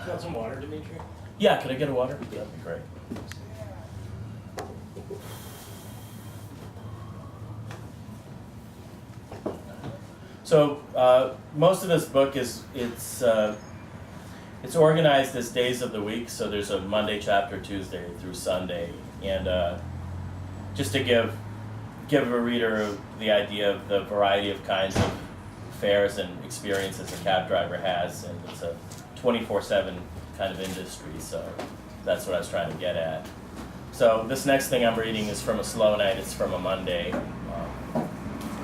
Want some water, Dmitry? Yeah, could I get a water? That'd be great. So most of this book it's organized as days of the week. So there's a Monday chapter, Tuesday through Sunday, and just to give a reader the idea of the variety of kinds of fares and experiences a cab driver has, and it's a 24/7 kind of industry. So that's what I was trying to get at. So this next thing I'm reading is from a slow night. It's from a Monday.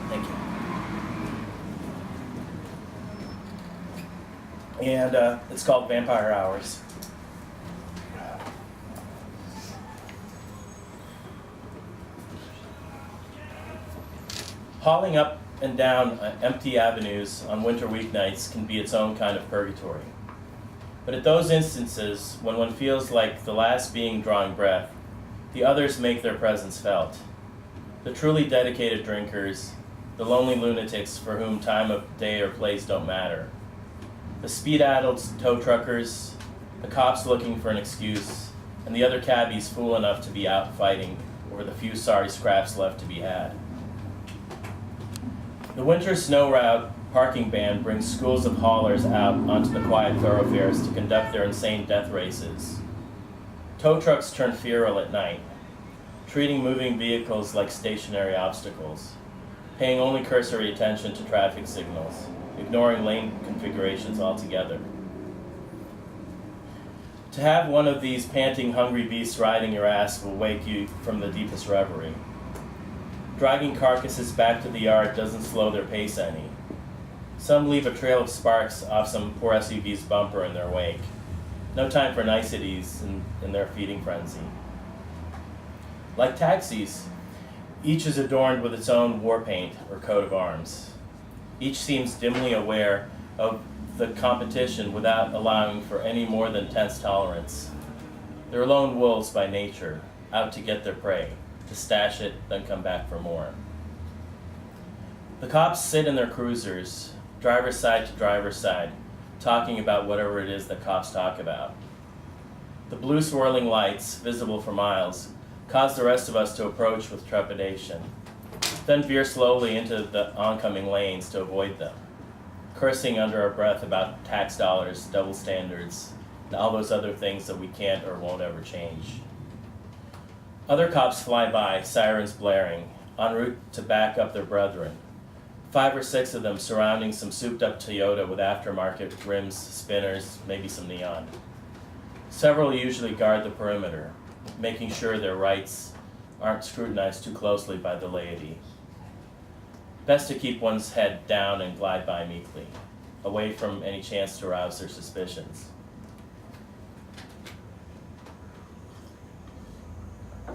Thank you. And it's called Vampire Hours. Hauling up and down empty avenues on winter weeknights can be its own kind of purgatory. But at those instances, when one feels like the last being drawing breath, the others make their presence felt. The truly dedicated drinkers, the lonely lunatics for whom time of day or place don't matter, the speed-addled tow truckers, the cops looking for an excuse, and the other cabbies fool enough to be out fighting over the few sorry scraps left to be had. The winter snow route parking ban brings schools of haulers out onto the quiet thoroughfares to conduct their insane death races. Tow trucks turn feral at night, treating moving vehicles like stationary obstacles, paying only cursory attention to traffic signals, ignoring lane configurations altogether. To have one of these panting, hungry beasts riding your ass will wake you from the deepest reverie. Dragging carcasses back to the yard doesn't slow their pace any. Some leave a trail of sparks off some poor SUV's bumper in their wake. No time for niceties in their feeding frenzy. Like taxis, each is adorned with its own war paint or coat of arms. Each seems dimly aware of the competition without allowing for any more than tense tolerance. They're lone wolves by nature, out to get their prey, to stash it, then come back for more. The cops sit in their cruisers, driver's side to driver's side, talking about whatever it is that cops talk about. The blue swirling lights, visible for miles, cause the rest of us to approach with trepidation, then veer slowly into the oncoming lanes to avoid them, cursing under our breath about tax dollars, double standards, and all those other things that we can't or won't ever change. Other cops fly by, sirens blaring, en route to back up their brethren. 5 or 6 of them surrounding some souped-up Toyota with aftermarket rims, spinners, maybe some neon. Several usually guard the perimeter, making sure their rights aren't scrutinized too closely by the laity. Best to keep one's head down and glide by meekly, away from any chance to arouse their suspicions.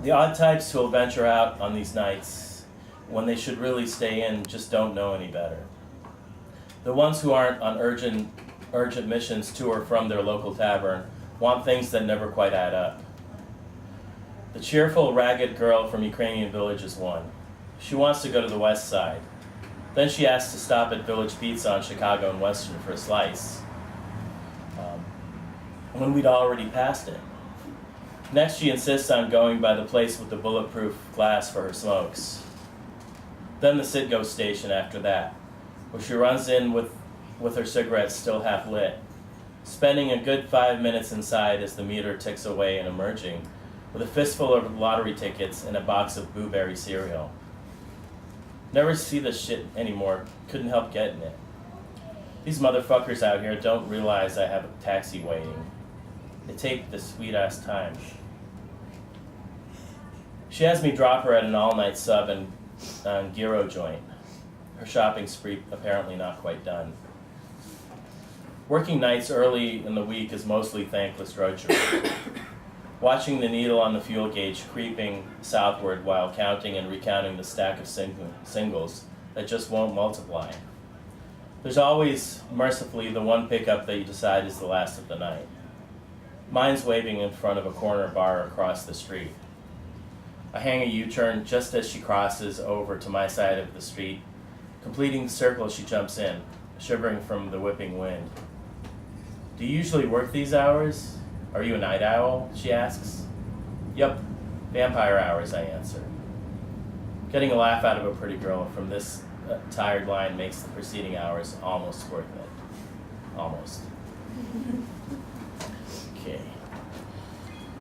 The odd types who will venture out on these nights when they should really stay in just don't know any better. The ones who aren't on urgent missions to or from their local tavern want things that never quite add up. The cheerful, ragged girl from Ukrainian Village is one. She wants to go to the west side. Then she asks to stop at Village Pizza on Chicago and Western for a slice, when we'd already passed it. Next, she insists on going by the place with the bulletproof glass for her smokes. Then the sit-go station after that, where she runs in with her cigarettes still half lit, spending a good 5 minutes inside as the meter ticks away and emerging with a fistful of lottery tickets and a box of blueberry cereal. Never see this shit anymore, couldn't help getting it. These motherfuckers out here don't realize I have a taxi waiting. They take the sweet-ass time. She has me drop her at an all-night sub and gyro joint. Her shopping spree apparently not quite done. Working nights early in the week is mostly thankless drudgery. Watching the needle on the fuel gauge creeping southward while counting and recounting the stack of singles that just won't multiply. There's always, mercifully, the one pickup that you decide is the last of the night. Mine's waving in front of a corner bar across the street. I hang a U-turn just as she crosses over to my side of the street. Completing the circle, she jumps in, shivering from the whipping wind. Do you usually work these hours? Are you a night owl? She asks. Yup, vampire hours, I answer. Getting a laugh out of a pretty girl from this tired line makes the preceding hours almost worth it.